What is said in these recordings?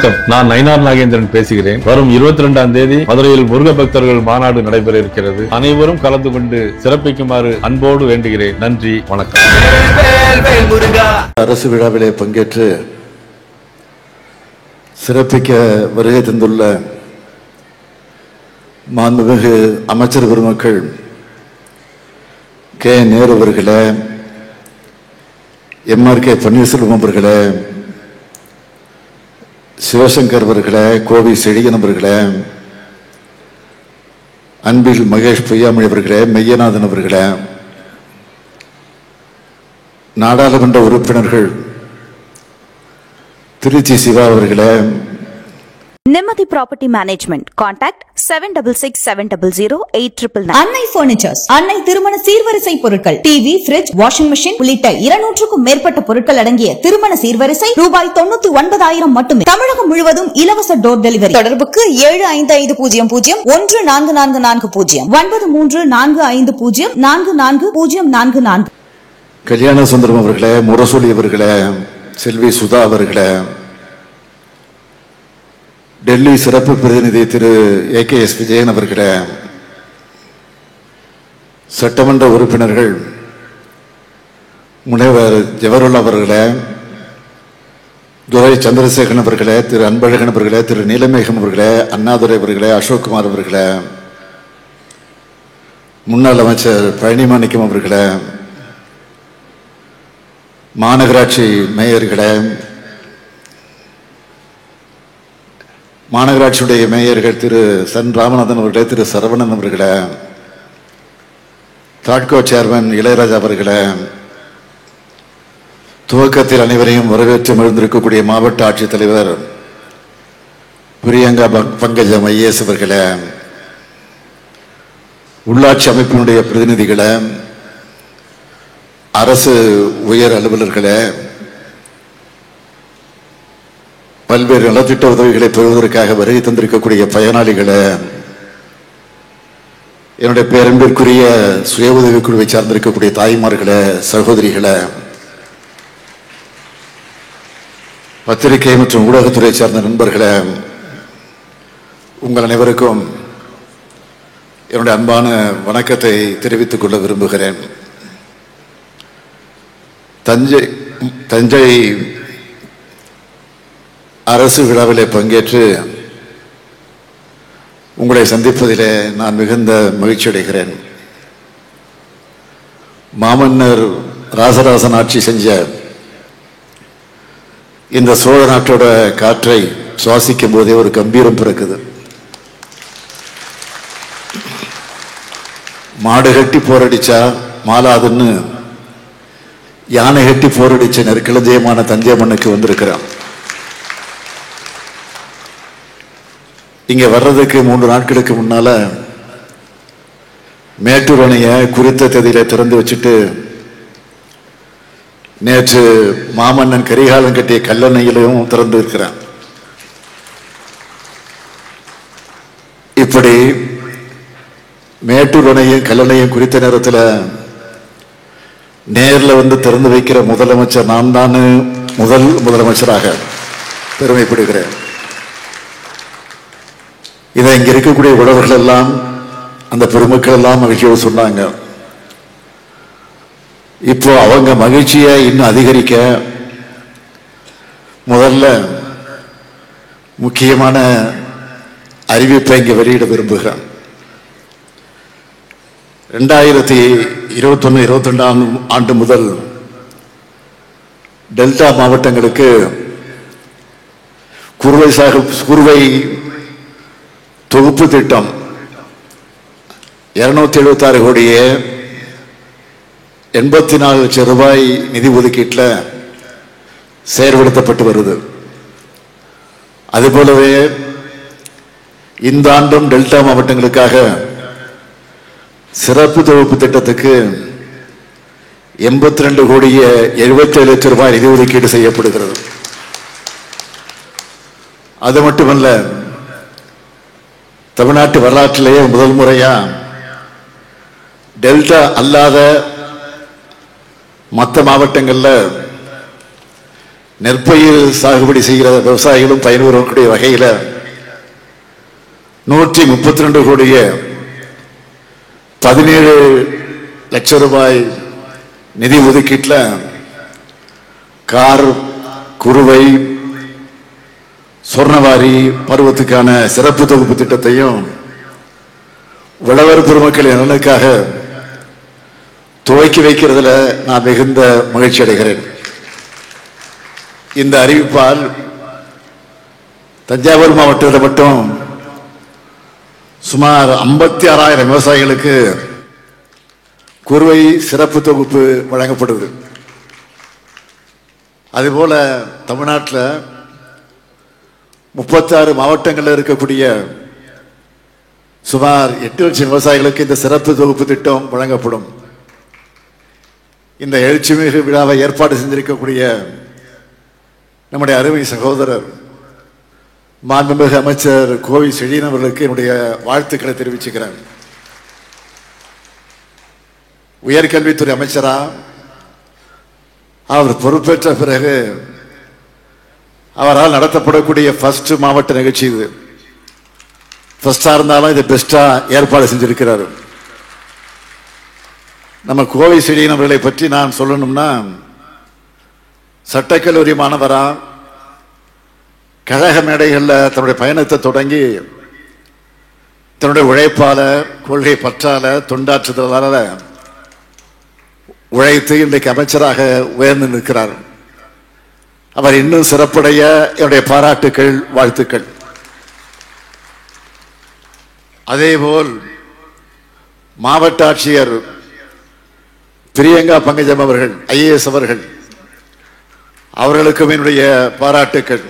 வணக்கம். நான் நயினார் நாகேந்திரன் பேசுகிறேன். வரும் 22ஆம் தேதி மதுரையில் முருக பக்தர்கள் மாநாடு நடைபெற இருக்கிறது. அனைவரும் கலந்து கொண்டு சிறப்பிக்குமாறு அன்போடு வேண்டுகிறேன். நன்றி, வணக்கம். அரசு விழாவிலே பங்கேற்று சிறப்பிக்க வருகை தந்துள்ள மாண்புமிகு அமைச்சர் பெருமக்கள் கே. நேரு அவர்களே, எம்.ஆர்.கே. பன்னீர்செல்வம் அவர்களே, சிவசங்கர் அவர்களே, கோவி செழியன் அவர்களே, அன்பில் மகேஷ் பொய்யாமொழி அவர்களே, மெய்யநாதன் அவர்களே, நாடாளுமன்ற உறுப்பினர்கள் திருச்சி சிவா அவர்களே, நிம்மதி ப்ராப்பர்ட்டி மேனேஜ்மெண்ட் கான்டாக்ட் 7667008999. அன்னை பர்னிச்சர்ஸ், அன்னை திருமண சீர்வரிசை பொருட்கள், டிவி, பிரிட்ஜ், வாஷிங் மெஷின் உள்ளிட்ட 200க்கும் மேற்பட்ட பொருட்கள் அடங்கிய திருமண சீர்வரிசை ரூபாய் 99,000 மட்டுமே. தமிழகம் முழுவதும் இலவச டோர் டெலிவரி. தொடர்புக்கு 7550014440 9345044044. கல்யாண சுந்தரம் அவர்களே, முரசொலி அவர்களே, செல்வி சுதா அவர்களே, டெல்லி சிறப்பு பிரதிநிதி திரு A.K.S. விஜயன் அவர்களே, சட்டமன்ற உறுப்பினர்கள் முனைவர் ஜவஹர்லால் அவர்களே, துரை சந்திரசேகரன் அவர்களே, திரு அன்பழகன் அவர்களே, திரு நீலமேகம் அவர்களே, அண்ணாதுரை அவர்களே, அசோக்குமார் அவர்களே, முன்னாள் அமைச்சர் பழனிமாணிக்கம் அவர்களே, மாநகராட்சி மேயர்களே, மாநகராட்சியுடைய மேயர்கள் திரு சன் ராமநாதன் அவர்களே, திரு சரவணன் அவர்களே, தாட்கோ சேர்மன் இளையராஜா அவர்களே, துவக்கத்தில் அனைவரையும் வரவேற்று மகிழ்ந்திருக்கக்கூடிய மாவட்ட ஆட்சித்தலைவர் பிரியங்கா பங்கஜம் IAS அவர்களே, உள்ளாட்சி அமைப்பினுடைய பிரதிநிதிகளே, அரசு உயர் அலுவலர்களே, பல்வேறு நலத்திட்ட உதவிகளை பெறுவதற்காக வருகை தந்திருக்கக்கூடிய பயனாளிகளே, என்னுடைய பேரன்பிற்குரிய சுய உதவி குழுவை சார்ந்திருக்கக்கூடிய தாய்மார்களே, சகோதரிகளே, பத்திரிகை மற்றும் ஊடகத்துறை சார்ந்த நண்பர்களே, உங்கள் அனைவருக்கும் என்னுடைய அன்பான வணக்கத்தை தெரிவித்துக் கொள்ள விரும்புகிறேன். தஞ்சை அரசு விழாவிலே பங்கேற்று உங்களை சந்திப்பதிலே நான் மிகுந்த மகிழ்ச்சி அடைகிறேன். மாமன்னர் ராசராசன் ஆட்சி செஞ்ச இந்த சோழ நாட்டோட காற்றை சுவாசிக்கும் போதே ஒரு கம்பீரம் பிறக்குது. மாடு கட்டி போரடிச்சா மாலாதுன்னு யானை கட்டி போரடிச்ச நெற்களஞ்சியமான தஞ்சை மண்ணுக்கு வந்திருக்கிறான். இங்க வர்றதுக்கு 3 நாட்களுக்கு முன்னால மேட்டூர் அணையை குறித்த தேதியில திறந்து வச்சுட்டு நேற்று மாமன்னன் கரிகாலன் கட்டிய கல்லணையிலும் திறந்து இருக்கிறான். இப்படி மேட்டூர் அணையும் கல்லணையும் குறித்த நேரத்தில் நேரில் வந்து திறந்து வைக்கிற முதலமைச்சர் நான் தான் முதல் முதலமைச்சராக பெருமைப்படுகிறேன். இதை இங்க இருக்கக்கூடிய உழவர்கள் எல்லாம், அந்த பெருமக்கள் எல்லாம் மகிழ்ச்சியோடு சொன்னாங்க. இப்போ அவங்க மகிழ்ச்சியை இன்னும் அதிகரிக்க முதல்ல முக்கியமான அறிவிப்பை இங்க வெளியிட விரும்புகிறேன். 2021-22ஆம் ஆண்டு முதல் டெல்டா மாவட்டங்களுக்கு குறுவை தொகுப்பு திட்டம் 276 கோடியே 84 லட்சம் ரூபாய் நிதி ஒதுக்கீட்டில் செயல்படுத்தப்பட்டு வருது. அதுபோலவே இந்த ஆண்டும் டெல்டா மாவட்டங்களுக்காக சிறப்பு தொகுப்பு திட்டத்துக்கு 82 கோடியே 77 லட்சம் ரூபாய் நிதி ஒதுக்கீடு செய்யப்படுகிறது. அது மட்டுமல்ல, தமிழ்நாட்டு வரலாற்றிலேயே முதல் முறையா டெல்டா அல்லாத மற்ற மாவட்டங்கள்ல நெற்பயிர் சாகுபடி செய்கிற விவசாயிகளும் பயன்பெறக்கூடிய வகையில் 132 கோடியே 17 லட்சம் ரூபாய் நிதி ஒதுக்கீட்டில் கார், குறுவை, சொர்ணவாரி பருவத்துக்கான சிறப்பு தொகுப்பு திட்டத்தையும் உழவர் பெருமக்களின் நலனுக்காக துவக்கி வைக்கிறதுல நான் மிகுந்த மகிழ்ச்சி அடைகிறேன். இந்த அறிவிப்பால் தஞ்சாவூர் மாவட்டத்தில் மட்டும் சுமார் 56,000 விவசாயிகளுக்கு குறுவை சிறப்பு தொகுப்பு வழங்கப்படுது. அதுபோல தமிழ்நாட்டில் 36 மாவட்டங்களில் இருக்கக்கூடிய சுமார் 8 லட்சம் விவசாயிகளுக்கு இந்த சிறப்பு தொகுப்பு திட்டம் வழங்கப்படும். இந்த எழுச்சிமிகு விழாவை ஏற்பாடு செஞ்சிருக்கக்கூடிய நம்முடைய அருமை சகோதரர் மாண்புமிகு அமைச்சர் கோவை செழியன் அவர்களுக்கு என்னுடைய வாழ்த்துக்களை தெரிவிச்சுக்கிறேன். உயர்கல்வித்துறை அமைச்சரா அவர் பொறுப்பேற்ற பிறகு அவரால் நடத்தப்படக்கூடிய ஃபர்ஸ்ட் மாவட்ட நிகழ்ச்சி இது. ஃபர்ஸ்டா இருந்தாலும் இது பெஸ்டா ஏற்பாடு செஞ்சிருக்கிறார். நம்ம கோவை செழியன் அவர்களை பற்றி நான் சொல்லணும்னா, சட்டக்கல்லூரி மாணவரா கழக மேடைகளில் தன்னுடைய பயணத்தை தொடங்கி தன்னுடைய உழைப்பால, கொள்கை பற்றால, தொண்டாற்றுதலால உழைத்து இன்றைக்கு அமைச்சராக உயர்ந்து நிற்கிறார். அவர் இன்னும் சிறப்புடைய என்னுடைய பாராட்டுக்கள், வாழ்த்துக்கள். அதேபோல் மாவட்ட ஆட்சியர் பிரியங்கா பங்கஜம் அவர்கள், IAS அவர்கள், அவர்களுக்கும் என்னுடைய பாராட்டுக்கள்.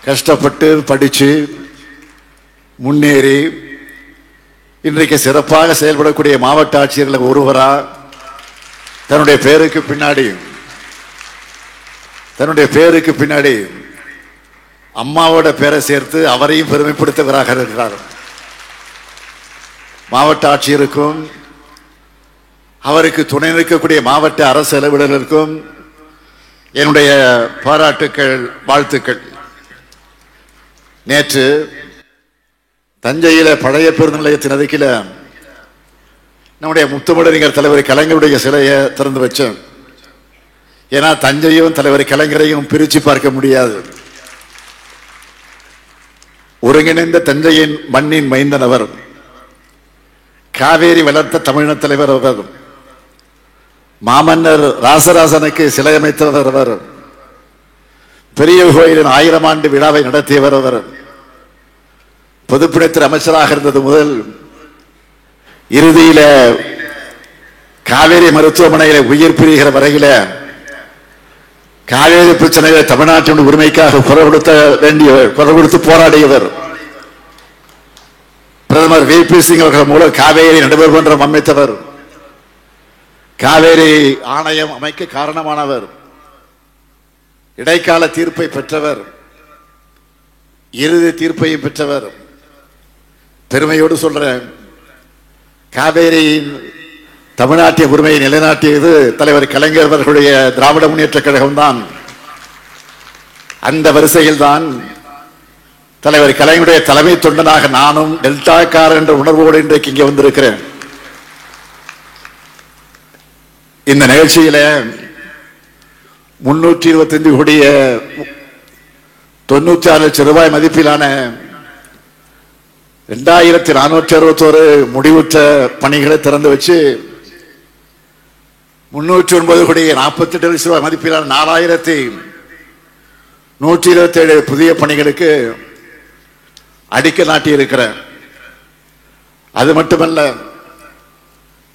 கஷ்டப்பட்டு படிச்சு முன்னேறி இன்றைக்கு சிறப்பாக செயல்படக்கூடிய மாவட்ட ஆட்சியர்கள் ஒருவரா தன்னுடைய பேருக்கு பின்னாடி அம்மாவோட பேரை சேர்த்து அவரையும் பெருமைப்படுத்துவராக இருக்கிறார். மாவட்ட ஆட்சியருக்கும் அவருக்கு துணை நிற்கக்கூடிய மாவட்ட அரசு அலுவலர்களுக்கும் என்னுடைய பாராட்டுக்கள், வாழ்த்துக்கள். நேற்று தஞ்சையில பழைய பேருந்து நிலையத்தின் அருகில நம்முடைய முத்தமிழறிஞர் தலைவர் கலைஞருடைய சிலையை திறந்து வச்சோம். ஏன்னா தஞ்சையும் தலைவர் கலைஞரையும் பிரிச்சு பார்க்க முடியாது. ஒருங்கிணைந்த தஞ்சையின் மண்ணின் மைந்தன் அவர், காவேரி வளர்த்த தமிழின தலைவர் அவர், மாமன்னர் ராசராசனுக்கு சிலை அமைத்தவர் அவர், பெரிய கோயிலின் 1000 ஆண்டு விழாவை நடத்தியவர் அவர், பொதுப்பணித்துறை அமைச்சராக இருந்தது முதல் இறுதியில காவேரி மருத்துவமனையில உயிர் பிரிகிற வரையில காவேரி பிரச்சனைகளை தமிழ்நாட்டின் உரிமைக்காக குரல் கொடுத்து போராடியவர். பிரதமர் VP சிங் அவர்கள் மூலம் காவேரி நடுவர் மன்றம் அமைத்தவர், காவேரி ஆணையம் அமைக்க காரணமானவர், இடைக்கால தீர்ப்பை பெற்றவர், இறுதி தீர்ப்பையும் பெற்றவர். பெருமையோடு சொல்றேன், காவேரியின் தமிழ்நாட்டின் உரிமையை நிலைநாட்டியது தலைவர் கலைஞர் அவர்களுடைய திராவிட முன்னேற்ற கழகம் தான். அந்த வரிசையில் தான் தலைவர் கலைஞருடைய தலைமை தொண்டனாக நானும் டெல்டாக்கார் என்ற உணர்வோடு இன்றைக்கு இங்கே வந்திருக்கிறேன். இந்த நிகழ்ச்சியில 325 கோடிய 96 லட்சம் ரூபாய் மதிப்பிலான 2461 முடிவுற்ற பணிகளை திறந்து வச்சு 309 கோடி 48 லட்சம் ரூபாய் மதிப்பிலான 4127 புதிய பணிகளுக்கு அடிக்கல் நாட்டி இருக்கிறேன். அது மட்டுமல்ல,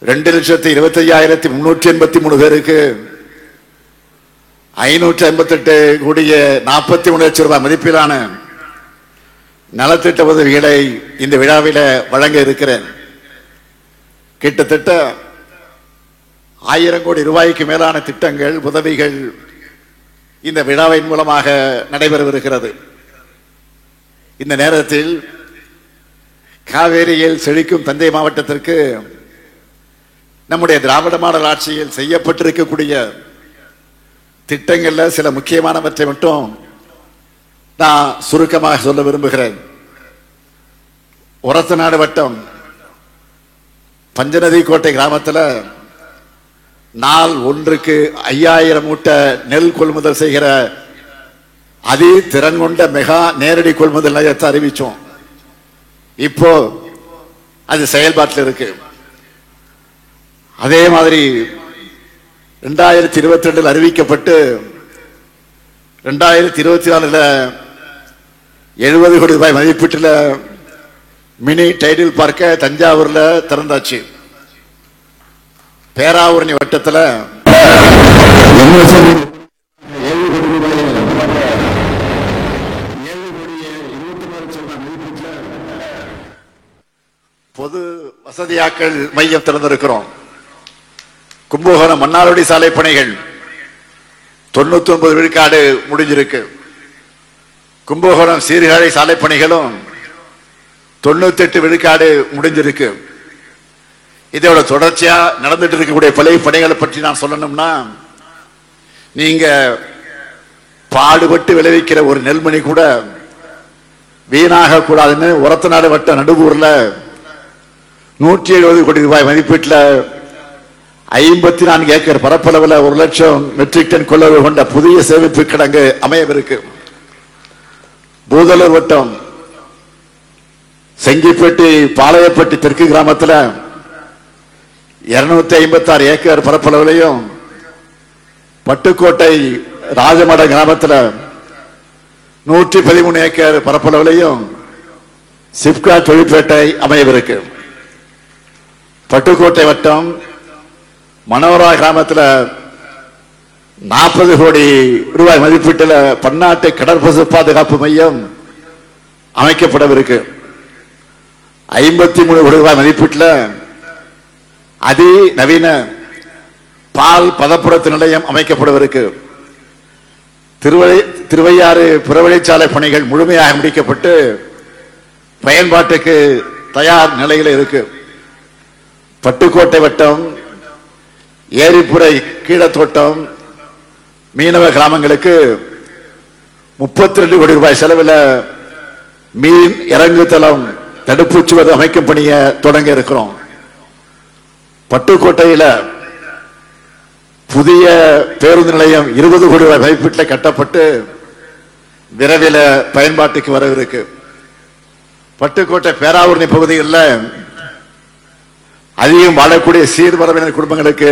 2,25,383 பேருக்கு 558 கோடிய 43 லட்சம் ரூபாய் மதிப்பிலான நலத்திட்ட உதவிகளை இந்த விழாவில வழங்க இருக்கிறேன். கிட்டத்தட்ட 1000 கோடி ரூபாய்க்கு மேலான திட்டங்கள், உதவிகள் இந்த விழாவின் மூலமாக நடைபெறவிருக்கிறது. இந்த நேரத்தில் காவேரியில் செழிக்கும் தஞ்சை மாவட்டத்திற்கு நம்முடைய திராவிட மாடல் ஆட்சியில் செய்யப்பட்டிருக்கக்கூடிய திட்டங்கள்ல சில முக்கியமானவற்றை மட்டும் நான் சுருக்கமாக சொல்ல விரும்புகிறேன். ஒரத்தநாடு வட்டம் பஞ்சநதி கோட்டை கிராமத்தில் நாள் ஒன்றுக்கு 5000 மூட்டை நெல் கொள்முதல் செய்கிற அதி திறன் கொண்ட மெகா நேரடி கொள்முதல் நிலையத்தை அறிவிச்சோம். இப்போ அது செயல்பாட்டில் இருக்கு. அதே மாதிரி 2022 அறிவிக்கப்பட்டு 2024 70 கோடி ரூபாய் மதிப்பீட்டில் மினி டைடில் பார்க்க தஞ்சாவூர்ல திறந்தாச்சு. பேராவூரணி வட்டத்தில் பொது வசதியாக்கல் மையம் திறந்திருக்கிறோம். கும்பகோணம் மன்னார்குடி சாலை பணிகள் 99 விழுக்காடு முடிஞ்சிருக்கு. கும்பகோணம் சீர்காழி சாலை பணிகளும் 98 விழுக்காடு முடிஞ்சிருக்கு. இதோட தொடர்ச்சியா நடந்துட்டு இருக்கக்கூடிய பழைய பணிகளை பற்றி நான் சொல்லணும்னா, நீங்க பாடுபட்டு விளைவிக்கிற ஒரு நெல்மணி கூட வீணாக கூடாதுன்னு ஒரத்தநாடு வட்ட நடுவூர்ல 170 கோடி ரூபாய் மதிப்பீட்டில் 54 ஏக்கர் பரப்பளவில் 1 லட்சம் மெட்ரிக் டன் கொள்ளளவு கொண்ட புதிய சேமிப்பு கிடங்கு அமையவிருக்கு. பூதலூர் வட்டம் செங்கிப்பட்டி பாளையப்பட்டி தெற்கு கிராமத்தில் 256 ஏக்கர் பரப்பளவிலையும், பட்டுக்கோட்டை ராஜமட கிராமத்தில் 113 ஏக்கர் பரப்பளவிலையும் சிப்கா தொழிற்பேட்டை அமையவிருக்கு. பட்டுக்கோட்டை வட்டம் மனோரா கிராமத்தில் 40 கோடி ரூபாய் மதிப்பீட்டில் பன்னாட்டு கடற்பசு பாதுகாப்பு மையம் அமைக்கப்படவிருக்கு. 53 கோடி ரூபாய் மதிப்பீட்டில் அதி நவீன பால் பதப்படுத்து நிலையம் அமைக்கப்படவிருக்கு. திருவையாறு புறவழிச்சாலை பணிகள் முழுமையாக முடிக்கப்பட்டு பயன்பாட்டுக்கு தயார் நிலையில் இருக்கு. பட்டுக்கோட்டை வட்டம் ஏரிப்புரை கீழத்தோட்டம் மீனவ கிராமங்களுக்கு 32 கோடி ரூபாய் செலவில் மீன் இறங்கு தளம் தடுப்புச்சுவர் அமைக்கும் பணியை தொடங்க இருக்கிறோம். பட்டுக்கோட்டையில் புதிய பேருந்து நிலையம் 20 கோடி ரூபாய் மதிப்பீட்டில் கட்டப்பட்டு விரைவில் பயன்பாட்டுக்கு வரவிருக்கு. பட்டுக்கோட்டை பேராவூரணி பகுதியில் அதிகம் வாழக்கூடிய சீர்மரபினர் குடும்பங்களுக்கு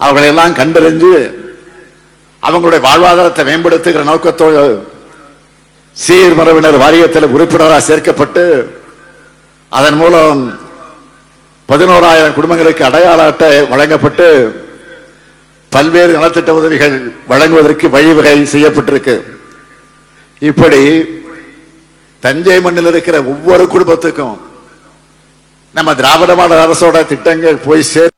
அவர்களை எல்லாம் கண்டறிஞ்சு அவங்களுடைய வாழ்வாதாரத்தை மேம்படுத்துகிற நோக்கத்தோடு சீர்மரபினர் வாரியத்தில் உறுப்பினராக சேர்க்கப்பட்டு அதன் மூலம் 11,000 குடும்பங்களுக்கு அடையாள அட்டை வழங்கப்பட்டு பல்வேறு நலத்திட்ட உதவிகள் வழங்குவதற்கு வழிவகை செய்யப்பட்டிருக்கு. இப்படி தஞ்சை மண்ணில் இருக்கிற ஒவ்வொரு குடும்பத்துக்கும் நம்ம திராவிட மாடல் அரசோட திட்டங்கள் போய் சேர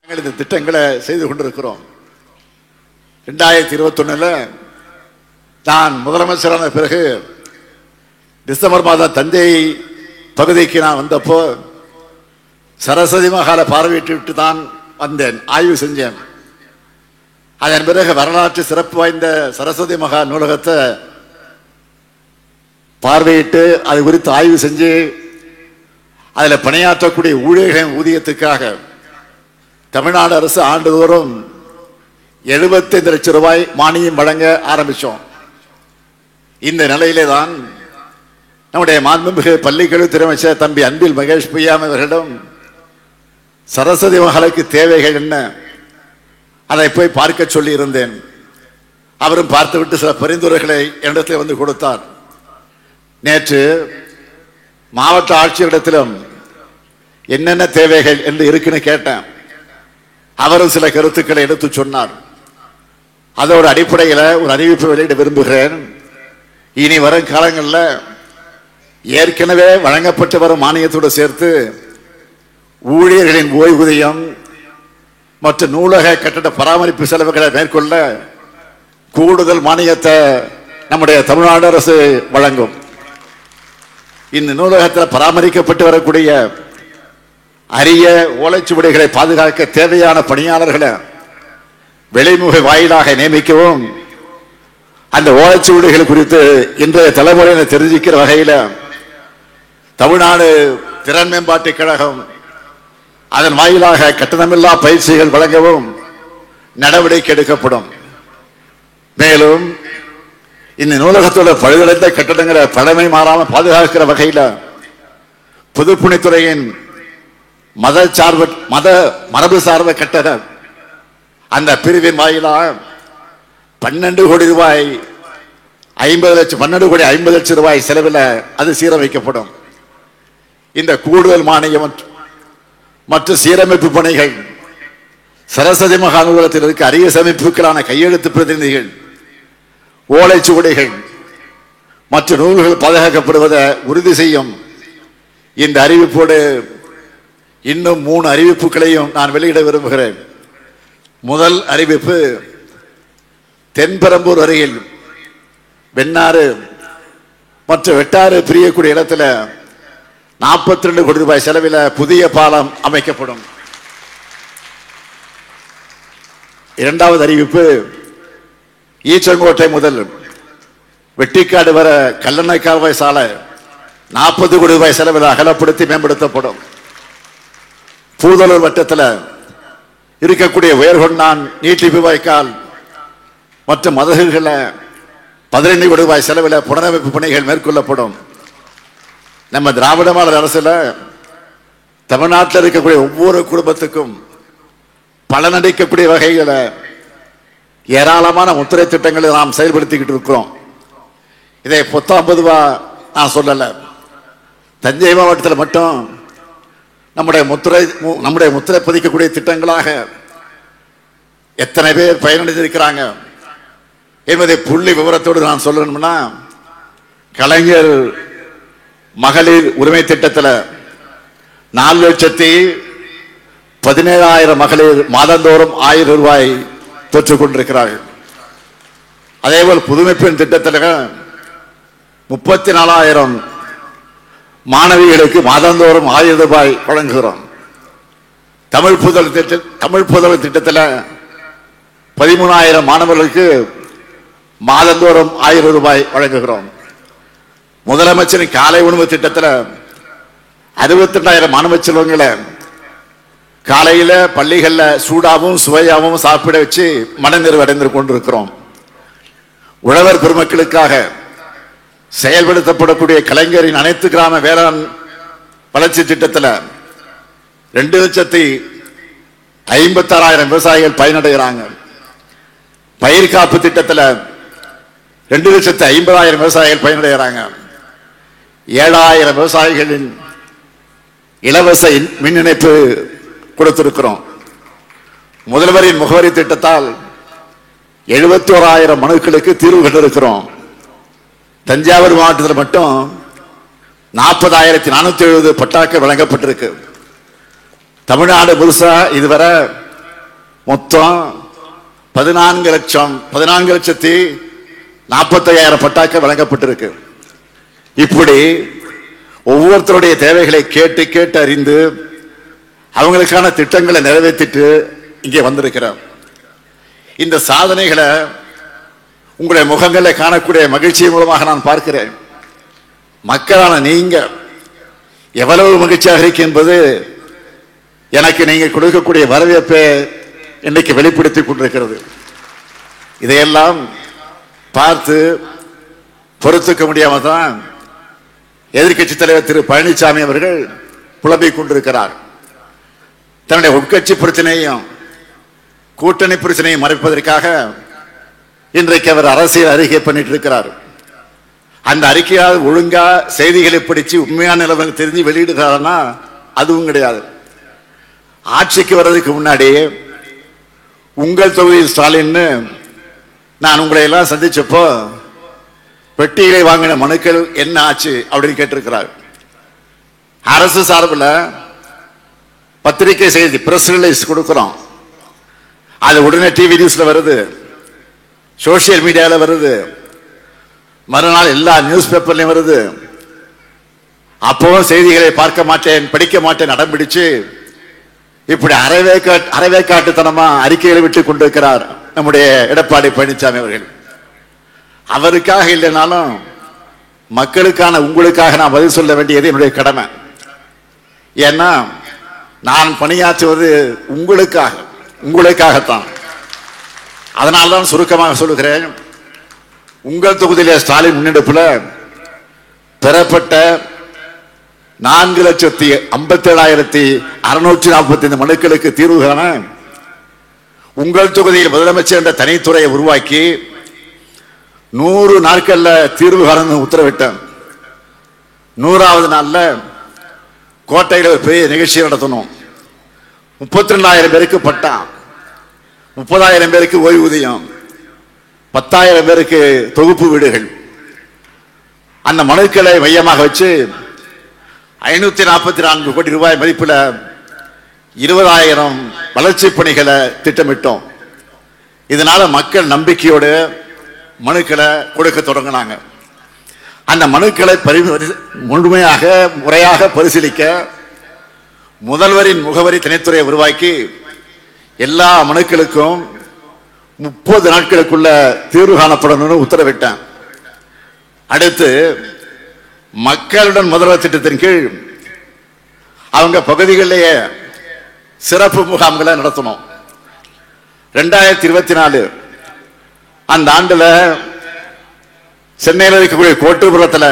இந்த திட்டங்களை செய்து கொண்டிருக்கிறோம். 2021 நான் முதலமைச்சரான பிறகு டிசம்பர் மாதம் தஞ்சை பகுதிக்கு நான் வந்தப்போ சரஸ்வதி மகாலை பார்வையிட்டு தான் வந்தேன், ஆய்வு செஞ்சேன். அதன் பிறகு வரலாற்று சிறப்பு வாய்ந்த சரஸ்வதி மகா நூலகத்தை பார்வையிட்டு அது குறித்து ஆய்வு செஞ்சு அதில் பணியாற்றக்கூடிய ஊழியர்களின் ஊதியத்துக்காக தமிழ்நாடு அரசு ஆண்டுதோறும் 75 லட்சம் ரூபாய் மானியம் வழங்க ஆரம்பிச்சோம். இந்த நிலையிலே தான் நம்முடைய மாண்புமிகு பள்ளிக்கல்வித்துறை அமைச்சர் தம்பி அன்பில் மகேஷ் பொய்யாம அவர்களிடம் சரஸ்வதி மகாலுக்கு தேவைகள் என்ன அதை போய் பார்க்க சொல்லி இருந்தேன். அவரும் பார்த்துவிட்டு சில பரிந்துரைகளை என்னிடத்தில் வந்து கொடுத்தார். நேற்று மாவட்ட ஆட்சியரிடத்திலும் என்னென்ன தேவைகள் என்று இருக்குன்னு கேட்டேன். அவரும் சில கருத்துக்களை எடுத்து சொன்னார். அதோட அடிப்படையில் ஒரு அறிவிப்பு வெளியிட விரும்புகிறேன். இனி வரும் காலங்களில் ஏற்கனவே வழங்கப்பட்டு வரும் மானியத்தோடு சேர்த்து ஊழியர்களின் ஓய்வூதியம் மற்றும் நூலக கட்டட பராமரிப்பு செலவுகளை மேற்கொள்ள கூடுதல் மானியத்தை நம்முடைய தமிழ்நாடு அரசு வழங்கும். இந்த நூலகத்தில் பராமரிக்கப்பட்டு வரக்கூடிய அரிய ஓலைச்சுவடிகளை பாதுகாக்க தேவையான பணியாளர்களை வெளிமுக வாயிலாக நியமிக்கவும், அந்த ஓலைச்சுவடிகள் குறித்து இன்றைய தலைமுறையினர் தெரிஞ்சுக்கிற வகையில் தமிழ்நாடு திறன் மேம்பாட்டு கழகம் அதன் வாயிலாக கட்டணமில்லா பயிற்சிகள் வழங்கவும் நடவடிக்கை எடுக்கப்படும். மேலும் இந்த நூலகத்தோட பழுதடைந்த கட்டடங்களை பழமை மாறாமல் பாதுகாக்கிற வகையில் பொதுப்பணித்துறையின் மரபு சார்ப கட்டட அந்த பிரிவின் வாயிலாக 12 கோடி ரூபாய் 50 லட்சம் ரூபாய் செலவில் அது சீரமைக்கப்படும். இந்த கூடுதல் மானியம் மற்றும் சீரமைப்பு பணிகள் சரஸ்வதி மகா நூலகத்தில் இருக்க அரிய சமைப்புகளான கையெழுத்து பிரதிநிதிகள், ஓலைச்சுவடிகள் மற்றும் நூல்கள் பாதுகாக்கப்படுவதை உறுதி செய்யும். இந்த அறிவிப்போடு இன்னும் 3 அறிவிப்புகளையும் நான் வெளியிட விரும்புகிறேன். முதல் அறிவிப்பு, தென்பெரம்பூர் அருகில் வெண்ணாறு மற்றும் வெட்டாறு பிரியக்கூடிய இடத்துல 42 கோடி ரூபாய் செலவில் புதிய பாலம் அமைக்கப்படும். இரண்டாவது அறிவிப்பு, ஈச்சங்கோட்டை முதல் வெட்டிக்காடு வர கல்லணை கால்வாய் சாலை 40 கோடி ரூபாய் செலவில் அகலப்படுத்தி மேம்படுத்தப்படும். பூதலூர் வட்டத்தில் இருக்கக்கூடிய உயர்கொண்டான் நீட்டிப்பு வாய்க்கால் மற்றும் மதகுகளை 15 கோடி ரூபாய் செலவில் புனரமைப்பு பணிகள் மேற்கொள்ளப்படும். நம்ம திராவிட மாடல் அரசுல தமிழ்நாட்டில் இருக்கக்கூடிய ஒவ்வொரு குடும்பத்துக்கும் பலனளிக்கக்கூடிய வகையில் ஏராளமான முத்திரை திட்டங்களை நாம் செயல்படுத்திக்கிட்டு இருக்கிறோம். இதை பொத்தாம்பதுவா நான் சொல்லல. தஞ்சை மாவட்டத்தில் மட்டும் நம்முடைய முத்திரை பதிக்கக்கூடிய திட்டங்களாக எத்தனை பேர் பயனடைந்திருக்கிறாங்க என்பதை புள்ளி விவரத்தோடு நான் சொல்லணும்னா, கலைஞர் மகளிர் உரிமை திட்டத்தில் 4,17,000 மகளிர் மாதந்தோறும் 1000 ரூபாய் பெற்றுக் கொண்டிருக்கிறார்கள். அதேபோல் புதுமை பெண் திட்டத்தில் 34,000 மாணவிகளுக்கு மாதந்தோறும் 1000 ரூபாய் வழங்குகிறோம். தமிழ் புதல் திட்டத்தில் 13,000 மாணவர்களுக்கு மாதந்தோறும் 1000 ரூபாய் வழங்குகிறோம். முதலமைச்சரின் காலை உணவு திட்டத்தில் 62,000 மாணவ செல்வங்களை காலையில பள்ளிகளில் சூடாகவும் சுவையாகவும் சாப்பிட வச்சு மனநிறைவு அடைந்து கொண்டிருக்கிறோம். உழவர் பெருமக்களுக்காக செயல்படுத்தப்படக்கூடிய கலைஞரின் அனைத்து கிராம வேளாண் வளர்ச்சி திட்டத்தில் 2,56,000 விவசாயிகள் பயனடைகிறாங்க. பயிர் காப்பு திட்டத்தில் 2,50,000 விவசாயிகள் பயனடைகிறாங்க. 7,000 விவசாயிகளின் இலவச மின் இணைப்பு கொடுத்திருக்கிறோம். முதல்வரின் முகவரி திட்டத்தால் 71,000 மனுக்களுக்கு தீர்வு கண்டிருக்கிறோம். தஞ்சாவூர் மாவட்டத்தில் மட்டும் 40,470 பட்டாக்கள் வழங்கப்பட்டிருக்கு. தமிழ்நாடு முழுசா இதுவரை மொத்தம் 14,40,000 பட்டாக்கள் வழங்கப்பட்டிருக்கு. இப்படி ஒவ்வொருத்தருடைய தேவைகளை கேட்டு கேட்டு அறிந்து அவங்களுக்கான திட்டங்களை நிறைவேற்றிட்டு இங்கே வந்திருக்கிறோம். இந்த சாதனைகளை உங்களுடைய முகங்களை காணக்கூடிய மகிழ்ச்சி மூலமாக நான் பார்க்கிறேன். மக்களான நீங்க எவ்வளவு மகிழ்ச்சியாக இருக்கு என்பது எனக்கு நீங்க கொடுக்கக்கூடிய வரவேற்பை இன்னைக்கு வெளிப்படுத்தி கொண்டிருக்கிறது. இதையெல்லாம் பார்த்து பொறுத்துக்க முடியாம தான் எதிர்கட்சி தலைவர் திரு பழனிசாமி அவர்கள் புலம்பிக் கொண்டிருக்கிறார். தன்னுடைய உட்கட்சி பிரச்சனையும் கூட்டணி பிரச்சனையும் மறைப்பதற்காக இன்றைக்கு அவர் அரசியல் அறிக்கை பண்ணிட்டு இருக்கிறார். அந்த அறிக்கையால் ஒழுங்கா செய்திகளை படிச்சு உண்மையான நிலவரம் தெரிஞ்சு வெளியிடுகிறார்னா அதுவும் கிடையாது. ஆட்சிக்கு வர்றதுக்கு முன்னாடி உங்கள் தொகுதியில் ஸ்டாலின் நான் உங்களை எல்லாம் சந்திச்சப்போ பெட்டிகளை வாங்கின மனுக்கள் என்ன ஆச்சு அப்படின்னு கேட்டிருக்கிறார். அரசு சார்பில் பத்திரிகை செய்தி பிரஸ் ரிலீஸ் கொடுக்கிறோம். அது உடனே டிவி நியூஸ்ல வருது, சோசியல் மீடியாவில் வருது, மறுநாள் எல்லா நியூஸ் பேப்பர்லயும் வருது. அப்பவும் செய்திகளை பார்க்க மாட்டேன் படிக்க மாட்டேன் அடம் பிடிச்சு இப்படி அரைவேக்காட்டுத்தனமா அறிக்கைகளை விட்டுக் கொண்டிருக்கிறார் நம்முடைய எடப்பாடி பழனிசாமி அவர்கள். அவருக்காக இல்லைனாலும் மக்களுக்கான உங்களுக்காக நான் பதில் சொல்ல வேண்டியது என்னுடைய கடமை. ஏன்னா நான் பணியாற்றுவது உங்களுக்காகத்தான். அதனால்தான் சுருக்கமாக சொல்லுகிறேன். உங்கள் தொகுதியிலே ஸ்டாலின் முன்னெடுப்புல பெறப்பட்ட 4,57,645 மனுக்களுக்கு தீர்வு காண உங்கள் தொகுதியில் முதலமைச்சர் என்ற தனித்துறையை உருவாக்கி 100 நாட்கள்ல தீர்வு காண உத்தரவிட்டேன். 100வது நாள்ல கோட்டையில் ஒரு பெரிய நிகழ்ச்சி நடத்தணும். 32,000 பேருக்கு பட்டா, 30,000 பேருக்கு ஓய்வூதியம், 10,000 பேருக்கு தொகுப்பு வீடுகள். அந்த மனுக்களை மையமாக வச்சு 544 கோடி ரூபாய் மதிப்பில் 20,000 வளர்ச்சி பணிகளை திட்டமிட்டோம். இதனால மக்கள் நம்பிக்கையோடு மனுக்களை கொடுக்க தொடங்கினாங்க. அந்த மனுக்களை முறையாக பரிசீலிக்க முதல்வரின் முகவரி தனித்துறையை உருவாக்கி எல்லா மனுக்களுக்கும் 30 நாட்களுக்குள்ள தீர்வு காணப்படணும்னு உத்தரவிட்டேன். அடுத்து மக்களுடன் முதல்வர் திட்டத்தின் கீழ் அவங்க பகுதிகளிலேயே சிறப்பு முகாம்களை நடத்தணும். 2024 அந்த ஆண்டுல சென்னையில் இருக்கக்கூடிய கோட்டுப்புறத்தில்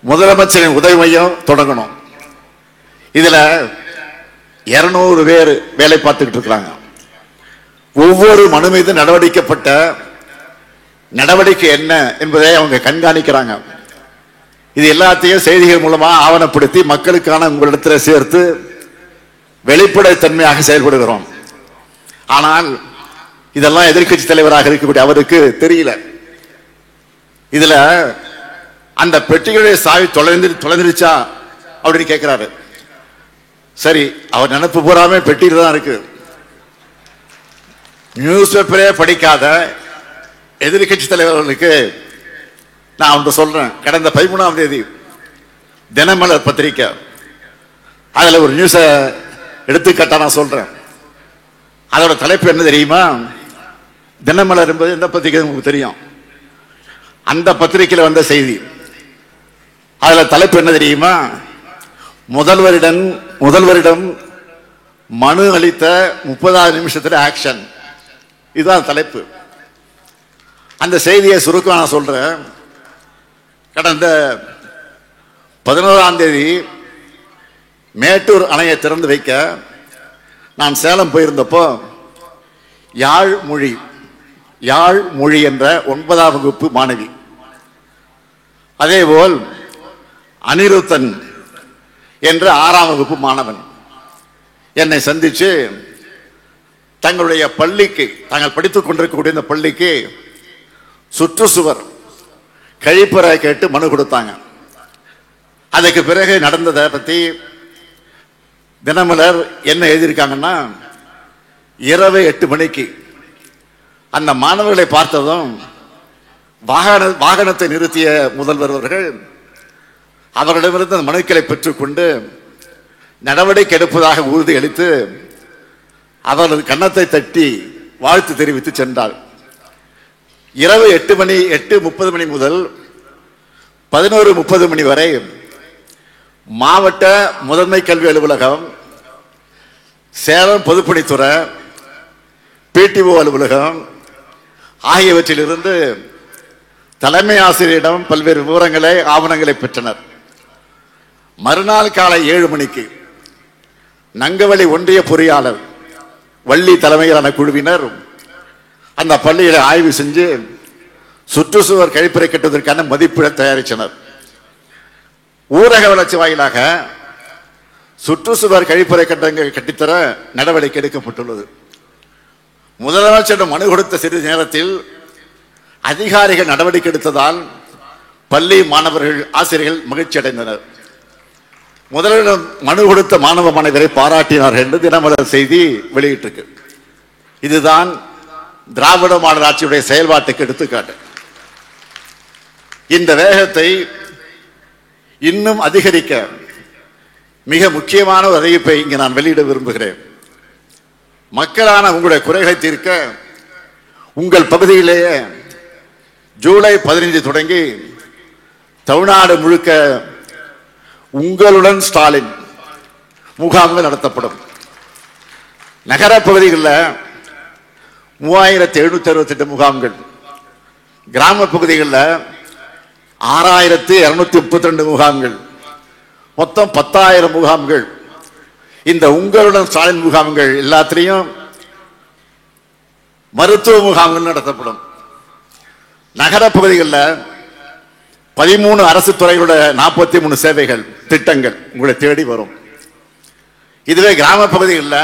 முதலமைச்சரின் உதவி மையம் தொடங்கணும். இதுல 200 பேர் வேலை பார்த்துக்கிட்டு இருக்கிறாங்க. ஒவ்வொரு மனு மீது நடவடிக்கப்பட்ட நடவடிக்கை என்ன என்பதை அவங்க கண்காணிக்கிறாங்க. இது எல்லாத்தையும் செய்திகள் மூலமா ஆவணப்படுத்தி மக்களுக்கான உங்களிடத்தில் சேர்த்து வெளிப்படைத்தன்மையாக செயல்படுகிறோம். ஆனால் இதெல்லாம் எதிர்க்கட்சி தலைவராக இருக்கக்கூடிய அவருக்கு தெரியல. இதுல அந்த பெட்டிகளுடைய சாவி தொலைந்துருச்சா அப்படின்னு கேட்கிறாரு. சரி, அவர் நினைப்பு பூராமே பெட்டியில் தான் இருக்கு. நியூஸ் பேப்பரே படிக்காத எதிர்க்கட்சி தலைவர்களுக்கு நான் ஒன்று சொல்றேன். கடந்த 13ஆம் தேதி தினமலர் பத்திரிக்கை, அதுல ஒரு நியூஸை எடுத்துக்காட்டா நான் சொல்றேன். அதோட தலைப்பு என்ன தெரியுமா? தினமலர் என்பது எந்த பத்திரிகை உங்களுக்கு தெரியும்? அந்த பத்திரிகையில் வந்த செய்தி. அதுல தலைப்பு என்ன தெரியுமா? முதல்வரிடம் மனு அளித்த 30வது நிமிஷத்துல ஆக்ஷன். இதுதான் தலைப்பு. அந்த செய்தியை சுருக்கம் நான் சொல்றேன். கடந்த 11ஆம் தேதி மேட்டூர் அணையை திறந்து வைக்க நான் சேலம் போயிருந்தப்போ யாழ் மொழி என்ற 9ஆம் வகுப்பு மாணவி, அதேபோல் அனிருத்தன் என்ற 6ஆம் வகுப்பு மாணவன் என்னை சந்திச்சு தங்களுடைய பள்ளிக்கு, தாங்கள் படித்துக் கொண்டிருக்கக்கூடிய இந்த பள்ளிக்கு சுற்றுச்சுவர் கழிப்பறை கேட்டு மனு கொடுத்தாங்க. அதுக்கு பிறகு நடந்ததை பத்தி தினமலர் என்ன எழுதியிருக்காங்கன்னா, இரவு 8 மணிக்கு அந்த மாணவர்களை பார்த்ததும் வாகனத்தை நிறுத்திய முதல்வர் அவர்கள் அவர்களிடமிருந்து அந்த மனுக்களை பெற்றுக்கொண்டு நடவடிக்கை எடுப்பதாக உறுதி அளித்து அவரது கன்னத்தை தட்டி வாழ்த்து தெரிவித்து சென்றார். இரவு 8:30 மணி முதல் 11:30 மணி வரை மாவட்ட முதன்மை கல்வி அலுவலகம், சேலம் பொதுப்பணித்துறை, பிடிஓ அலுவலகம் ஆகியவற்றிலிருந்து தலைமை ஆசிரியரிடம் பல்வேறு விவரங்களை, ஆவணங்களை பெற்றனர். மறுநாள் காலை 7 மணிக்கு நங்கவழி ஒன்றிய பொறியாளர் வள்ளி தலைமையிலான குழுவினர் அந்த பள்ளியில ஆய்வு செஞ்சு சுற்றுச்சுவர் கழிப்பறை கட்டுவதற்கான மதிப்பீடு தயாரித்தனர். ஊரக வளர்ச்சி வாயிலாக சுற்றுச்சுவர் கழிப்பறை கட்டித்தர நடவடிக்கை எடுக்கப்பட்டுள்ளது. முதலமைச்சரிடம் மனு கொடுத்த சிறிது நேரத்தில் அதிகாரிகள் நடவடிக்கை எடுத்ததால் பள்ளி மாணவர்கள், ஆசிரியர்கள் மகிழ்ச்சி அடைந்தனர். முதலிடம் மனு கொடுத்த மாணவ மாணவரை பாராட்டினார்கள் என்று தினமலர் செய்தி வெளியிட்டிருக்கு. இதுதான் திராவிட மாடல் ஆட்சியுடைய செயல்பாட்டுக்கு எடுத்துக்காட்டு. இந்த வேகத்தை இன்னும் அதிகரிக்க மிக முக்கியமான ஒரு அறிவிப்பை இங்கே நான் வெளியிட விரும்புகிறேன். மக்களான உங்களுடைய குறைகளை தீர்க்க உங்கள் பகுதியிலேயே ஜூலை 15 தொடங்கி தமிழ்நாடு முழுக்க உங்களுடன் ஸ்டாலின் முகாம்கள் நடத்தப்படும். நகர பகுதிகளில் 3768 முகாம்கள், கிராம பகுதிகளில் 6232 முகாம்கள், மொத்தம் 10,000 முகாம்கள். இந்த உங்களுடன் ஸ்டாலின் முகாம்கள் எல்லாத்திலையும் மருத்துவ முகாம்கள் நடத்தப்படும். நகர பகுதிகளில் 13 அரசு துறைகளோட 43 சேவைகள் திட்டங்கள் உங்களை தேடி வரும். இதுவே கிராம பகுதிகளில்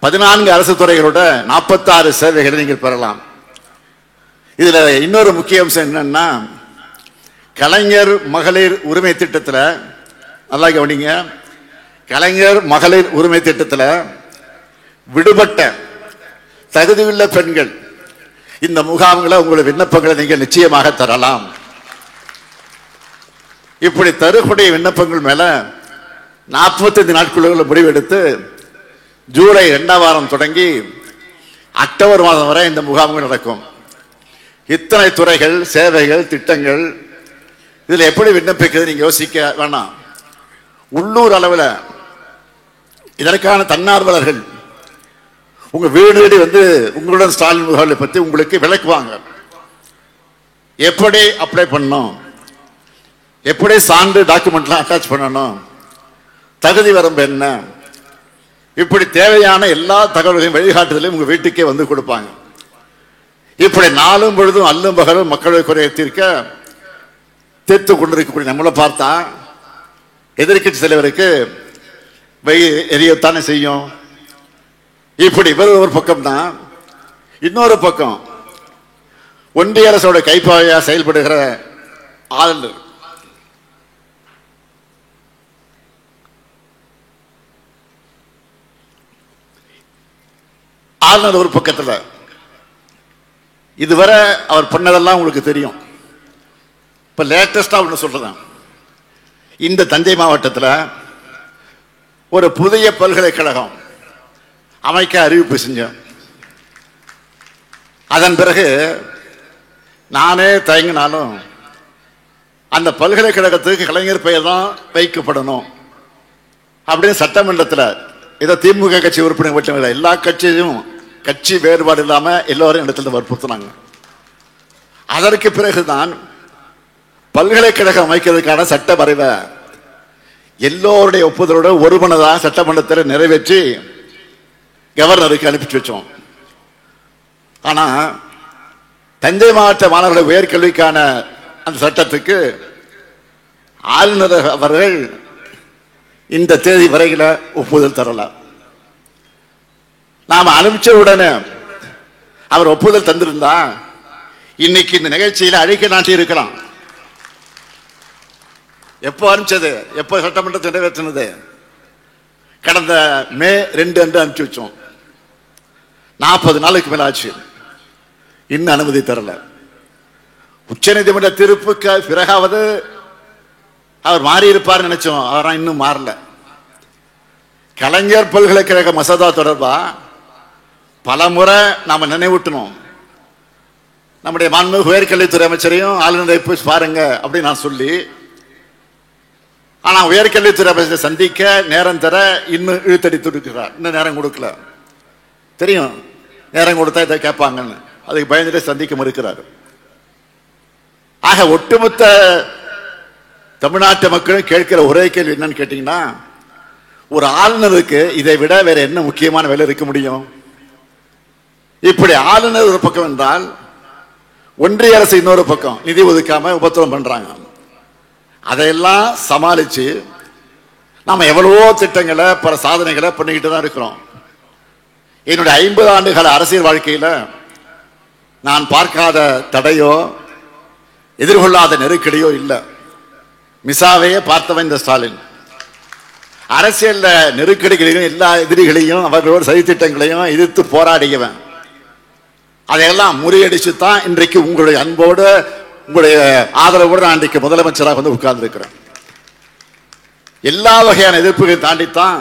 14 அரசு துறைகளோட 46 சேவைகளை நீங்கள் பெறலாம். இதுல இன்னொரு முக்கிய அம்சம் என்னன்னா, கலைஞர் மகளிர் உரிமை திட்டத்தில், நல்லா கவனிங்க, கலைஞர் மகளிர் உரிமை திட்டத்தில் விடுபட்ட தகுதியுள்ள பெண்கள் இந்த முகாம்களை உங்களுடைய விண்ணப்பங்களை நீங்கள் நிச்சயமாக தரலாம். இப்படி தரக்கூடிய விண்ணப்பங்கள் மேல 45 நாட்களுக்குள்ள முடிவெடுத்து ஜூலை 2ஆம் வாரம் தொடங்கி அக்டோபர் மாதம் வரை இந்த முகாம்கள் நடக்கும். இத்தனை துறைகள், சேவைகள், திட்டங்கள், இதுல எப்படி விண்ணப்பிக்கிறது நீங்க யோசிக்க வேணாம். உள்ளூர் அளவில் இதற்கான தன்னார்வலர்கள் உங்க வீடு வீடு வந்து உங்களுடன் ஸ்டாலின் முகாம்களை பற்றி உங்களுக்கு விளக்குவாங்க. எப்படி அப்ளை பண்ணணும், எப்படி சான்று டாக்குமெண்ட்லாம் அட்டாச் பண்ணணும், தகுதி வரம்பு என்ன, இப்படி தேவையான எல்லா தகவல்களையும் வழிகாட்டுதலையும் உங்க வீட்டுக்கே வந்து கொடுப்பாங்க. இப்படி நாளும் பொழுதும் அல்லும் பகலும் மக்களுடைய குறையை தீர்க்க தீர்த்து கொண்டிருக்கக்கூடிய நம்மளை பார்த்தா எதிர்க்கட்சி தலைவருக்கு எரியத்தானே செய்யும். இப்படி இவர் ஒரு பக்கம் தான். இன்னொரு பக்கம் ஒன்றிய அரசோட கைப்பாவையா செயல்படுகிற ஆளுநர், ஆளுநர் ஒரு பக்கத்தில் இதுவரை அவர் பண்ணதெல்லாம் உங்களுக்கு தெரியும். இப்ப லேட்டஸ்டா ஒன்று சொல்றேன். இந்த தஞ்சை மாவட்டத்தில் ஒரு புதிய பல்கலைக்கழகம் அமைக்க அறிவிப்பு செஞ்சேன். அதன் பிறகு நானே தயங்கினாலும் அந்த பல்கலைக்கழகத்துக்கு கலைஞர் பெயர் தான் வைக்கப்படணும் அப்படின்னு சட்டமன்றத்தில் ஏதோ திமுக கட்சி உறுப்பினர் மட்டும் இல்லை, எல்லா கட்சியும் கட்சி வேறுபாடு இல்லாம எல்லோரும் இடத்துல வற்புறுத்தினாங்க. அதற்கு பிறகுதான் பல்கலைக்கழகம் அமைக்கிறதுக்கான சட்ட வரைவை எல்லோருடைய ஒப்புதலோட ஒருமனதாக சட்டமன்றத்தில் நிறைவேற்றி கவர்னருக்கு அனுப்பி வச்சோம். ஆனா தஞ்சை மாவட்ட மாணவர்களுடைய உயர்கல்விக்கான அந்த சட்டத்துக்கு ஆளுநர் அவர்கள் இந்த தேதி வரையில ஒப்புதல் தரல. நாம அனுப்பிச்ச உடனே அவர் ஒப்புதல் தந்திருந்தா இன்னைக்கு இந்த நிகழ்ச்சியில் அழைக்க நாட்டி இருக்கலாம். எப்போ அனுப்பிச்சது, எப்போ சட்டமன்றத்தை நிறைவேற்றினது? கடந்த மே 2 அன்று அனுப்பிச்சு வச்சோம். 40 நாளுக்கு மேல ஆச்சு, இன்னும் அனுமதி தரல. உச்ச நீதிமன்ற தீர்ப்புக்கு பிறகாவது அவர் மாறி இருப்பார் நினைச்சோம். அவர் இன்னும் மாறல. கலைஞர் பல்கலைக்கழக மசோதா தொடர்பா பல முறை நாம நினைவூட்டணும். நம்முடைய மாண்புமிகு உயர்கல்வித்துறை அமைச்சரையும் ஆளுநரை போய் பாருங்க அப்படின்னு நான் சொல்லி, ஆனா உயர்கல்வித்துறை அமைச்சரை சந்திக்க நேரம் தர இன்னும் இழுத்தடித்து இருக்கிறார். இன்னும் நேரம் கொடுக்கல. தெரியும் நேரம் கொடுத்தா இதை கேட்பாங்கன்னு, அதுக்கு பயந்துட்டு சந்திக்க மறுக்கிறார். ஆக ஒட்டுமொத்த தமிழ்நாட்டு மக்களும் கேட்கிற ஒரே கேள்வி என்னன்னு கேட்டீங்கன்னா, ஒரு ஆளுநருக்கு இதை விட வேற என்ன முக்கியமான வேலை இருக்க முடியும்? இப்படி ஆளுநர் ஒரு பக்கம் என்றால், ஒன்றிய அரசு இன்னொரு பக்கம் நிதி ஒதுக்காம உபத்திரம் பண்றாங்க. அதையெல்லாம் சமாளிச்சு நாம எவ்வளவோ திட்டங்களை பல சாதனைகளை பண்ணிக்கிட்டு தான் இருக்கிறோம். என்னுடைய 50 ஆண்டுகால அரசியல் வாழ்க்கையில நான் பார்க்காத தடையோ எதிர்கொள்ளாத நெருக்கடியோ இல்லை. மிசாவையே பார்த்தவன் இந்த ஸ்டாலின். அரசியல்ல நெருக்கடிகளையும் எல்லா எதிரிகளையும் அவர்களோட சதித்திட்டங்களையும் எதிர்த்து போராடியவன். அதையெல்லாம் முறியடிச்சு தான் இன்றைக்கு உங்களுடைய அன்போடு உங்களுடைய ஆதரவோடு நான் இன்றைக்கு முதலமைச்சராக வந்து உட்கார்ந்து இருக்கிறேன். எல்லா வகையான எதிர்ப்புகளையும் தாண்டித்தான்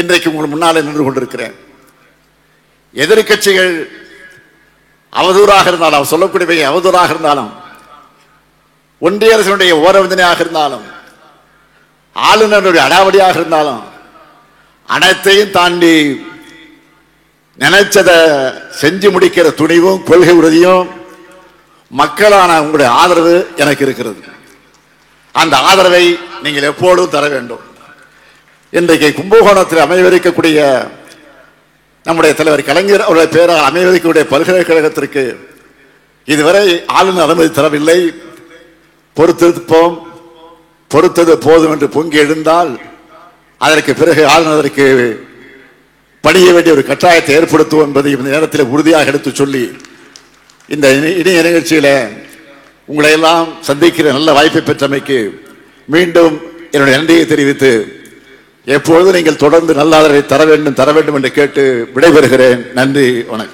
இன்றைக்கு உங்கள் முன்னாலே நின்று கொண்டிருக்கிறேன். எதிர்க்கட்சிகள் அவதூறாக இருந்தாலும், அவர் சொல்லக்கூடிய அவதூறாக இருந்தாலும், ஒன்றிய அரசினுடைய ஓரவஞ்சனையாக இருந்தாலும், ஆளுநருடைய அடாவடியாக இருந்தாலும், அனைத்தையும் தாண்டி நினைச்சதை செஞ்சு முடிக்கிற துணிவும் கொள்கை உறுதியும் மக்களான உங்களுடைய ஆதரவு எனக்கு இருக்கிறது. அந்த ஆதரவை நீங்கள் எப்போதும் தர வேண்டும். இன்றைக்கு கும்பகோணத்தில் அமைவிருக்கக்கூடிய நம்முடைய தலைவர் கலைஞர் அவருடைய பெயரால் அமைவிருக்கக்கூடிய பல்கலைக்கழகத்திற்கு இதுவரை ஆளுநர் அனுமதி தரவில்லை. பொறுத்திருப்போம், பொறுத்தது போதும் என்று பொங்கி எழுந்தால் அதற்கு பிறகு ஆளுநருக்கு பணிய வேண்டிய ஒரு கட்டாயத்தை ஏற்படுத்துவோம் என்பதை இந்த நேரத்தில் உறுதியாக எடுத்து சொல்லி, இந்த இணைய நிகழ்ச்சியில உங்களை எல்லாம் சந்திக்கிற நல்ல வாய்ப்பை பெற்றமைக்கு மீண்டும் என்னுடைய நன்றியை தெரிவித்து, எப்பொழுது நீங்கள் தொடர்ந்து நல்ல ஆதரவை தர வேண்டும் என்று கேட்டு விடைபெறுகிறேன். நன்றி, வணக்கம்.